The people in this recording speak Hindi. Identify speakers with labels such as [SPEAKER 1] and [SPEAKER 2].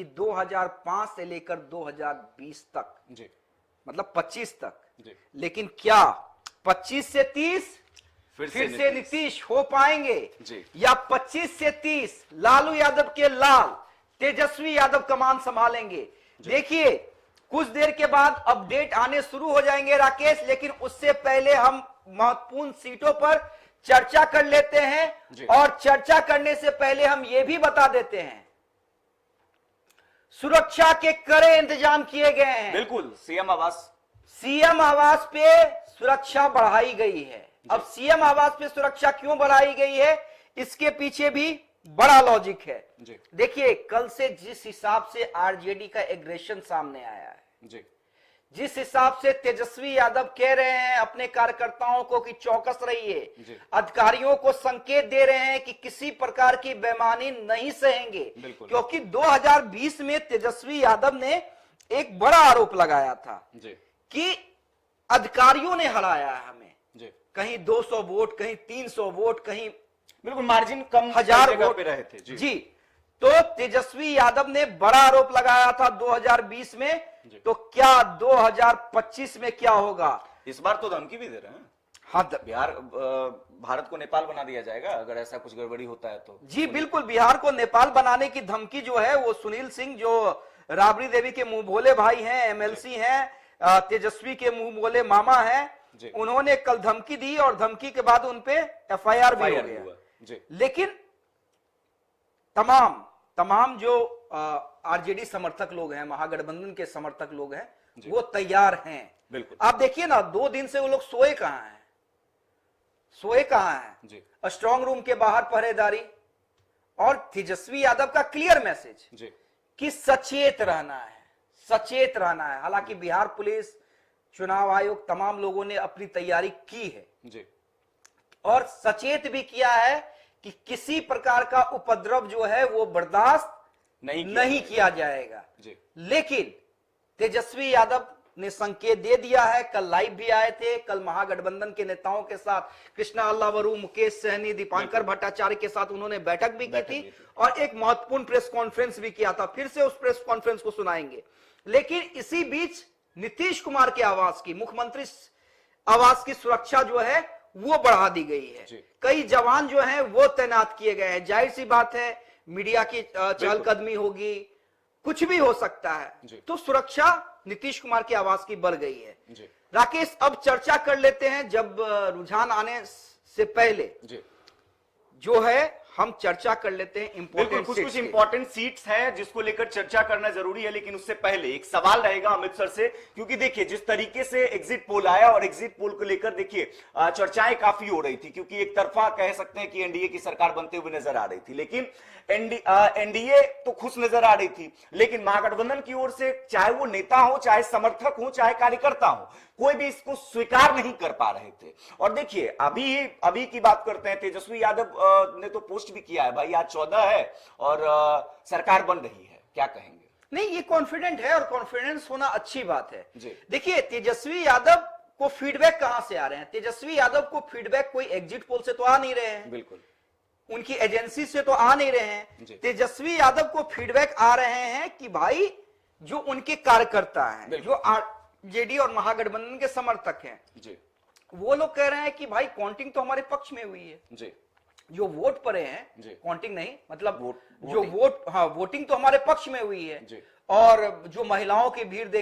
[SPEAKER 1] कि 2005 से लेकर 2020 तक
[SPEAKER 2] जी,
[SPEAKER 1] मतलब 25 तक
[SPEAKER 2] जी,
[SPEAKER 1] लेकिन क्या 25 से 30
[SPEAKER 2] फिर
[SPEAKER 1] से नीतीश हो पाएंगे
[SPEAKER 2] जी,
[SPEAKER 1] या 25 से 30 लालू यादव के लाल तेजस्वी यादव कमान संभालेंगे? देखिए कुछ देर के बाद अपडेट आने शुरू हो जाएंगे राकेश, लेकिन उससे पहले हम महत्वपूर्ण सीटों पर चर्चा कर लेते हैं। और चर्चा करने से पहले हम यह भी बता देते हैं सुरक्षा के कड़े इंतजाम किए गए हैं।
[SPEAKER 2] बिल्कुल, सीएम आवास
[SPEAKER 1] पे सुरक्षा बढ़ाई गई है। अब सीएम आवास पे सुरक्षा क्यों बढ़ाई गई है, इसके पीछे भी बड़ा लॉजिक है। देखिए कल से जिस हिसाब से आरजेडी का एग्रेशन सामने आया है, जिस हिसाब से तेजस्वी यादव कह रहे हैं अपने कार्यकर्ताओं को कि चौकस रहिए, अधिकारियों को संकेत दे रहे हैं कि किसी प्रकार की बेईमानी नहीं सहेंगे, क्योंकि 2020 में तेजस्वी यादव ने एक बड़ा आरोप लगाया था कि अधिकारियों ने हराया है हमें, कहीं 200 वोट, कहीं 300 वोट, कहीं
[SPEAKER 2] बिल्कुल मार्जिन कम,
[SPEAKER 1] 1000 वोट
[SPEAKER 2] पे रहे थे।
[SPEAKER 1] जी, तो तेजस्वी यादव ने बड़ा आरोप लगाया था 2020 में। तो क्या 2025 में क्या होगा?
[SPEAKER 2] इस बार तो धमकी भी दे रहे हैं।
[SPEAKER 1] हाँ,
[SPEAKER 2] भारत को नेपाल बना दिया जाएगा अगर ऐसा कुछ गड़बड़ी होता है तो।
[SPEAKER 1] जी बिल्कुल, बिहार को नेपाल बनाने की धमकी जो है वो सुनील सिंह, जो राबड़ी देवी के मुंह बोले भाई हैं, एमएलसी हैं, तेजस्वी के मुंह बोले मामा हैं, उन्होंने कल धमकी दी और धमकी के बाद उनपे एफआईआर भी हो गया। लेकिन तमाम जो आरजेडी समर्थक लोग हैं, महागठबंधन के समर्थक लोग हैं, वो तैयार हैं।
[SPEAKER 2] बिल्कुल,
[SPEAKER 1] आप देखिए ना 2 दिन से वो लोग सोए कहां हैं? स्ट्रांग रूम के बाहर पहरेदारी, और तेजस्वी यादव का क्लियर मैसेज कि सचेत रहना है। हालांकि बिहार पुलिस, चुनाव आयोग, तमाम लोगों ने अपनी तैयारी की है और सचेत भी किया है कि किसी प्रकार का उपद्रव जो है वो बर्दाश्त नहीं किया जाएगा। लेकिन तेजस्वी यादव ने संकेत दे दिया है। कल लाइव भी आए थे, कल महागठबंधन के नेताओं के साथ कृष्णा अल्लावरू, मुकेश सहनी, दीपांकर भट्टाचार्य के साथ उन्होंने बैठक भी की थी और एक महत्वपूर्ण प्रेस कॉन्फ्रेंस भी किया था। फिर से उस प्रेस कॉन्फ्रेंस को सुनाएंगे। लेकिन इसी बीच नीतीश कुमार के आवास की, मुख्यमंत्री आवास की सुरक्षा जो है वो बढ़ा दी गई है। कई जवान जो हैं वो तैनात किए गए हैं। जाहिर सी बात है मीडिया की चहलकदमी होगी, कुछ भी हो सकता है, तो सुरक्षा नीतीश कुमार के आवास की बढ़ गई है। राकेश, अब चर्चा कर लेते हैं, जब रुझान आने से पहले जो है हम चर्चा कर लेते हैं इंपॉर्टेंट
[SPEAKER 2] कुछ इंपॉर्टेंट सीट्स हैं जिसको लेकर चर्चा करना जरूरी है। लेकिन उससे पहले एक सवाल रहेगा अमृतसर से, क्योंकि देखिए जिस तरीके से एग्जिट पोल आया और एग्जिट पोल को लेकर देखिए चर्चाएं काफी हो रही थी, क्योंकि एक तरफा कह सकते हैं कि एनडीए की सरकार बनते हुए नजर आ रही थी, लेकिन एनडीए तो खुश नजर आ रही थी, लेकिन महागठबंधन की ओर से चाहे वो नेता हो, चाहे समर्थक हो, चाहे कार्यकर्ता हो, कोई भी इसको स्वीकार नहीं कर पा रहे थे। और देखिए अभी की बात करते हैं, तेजस्वी यादव ने तो पोस्ट भी किया है भाई आज 14 है और सरकार बन रही है, क्या कहेंगे?
[SPEAKER 1] नहीं, ये कॉन्फिडेंट है और कॉन्फिडेंस होना अच्छी बात है। देखिए तेजस्वी यादव को फीडबैक कहां से आ रहे हैं? तेजस्वी यादव को फीडबैक कोई एग्जिट पोल से तो आ नहीं रहे हैं, बिल्कुल उनकी एजेंसी से तो आ नहीं रहे हैं। तेजस्वी यादव को फीडबैक आ रहे हैं कि भाई जो उनके कार्यकर्ता हैं, जो आरजेडी और महागठबंधन के समर्थक हैं, वो लोग कह रहे हैं कि भाई काउंटिंग तो हमारे पक्ष में हुई है, जो वोट पड़े हैं, काउंटिंग नहीं मतलब जो वोट, हाँ वोटिंग तो हमारे पक्ष में हुई है। और जो महिलाओं की भीड़ देख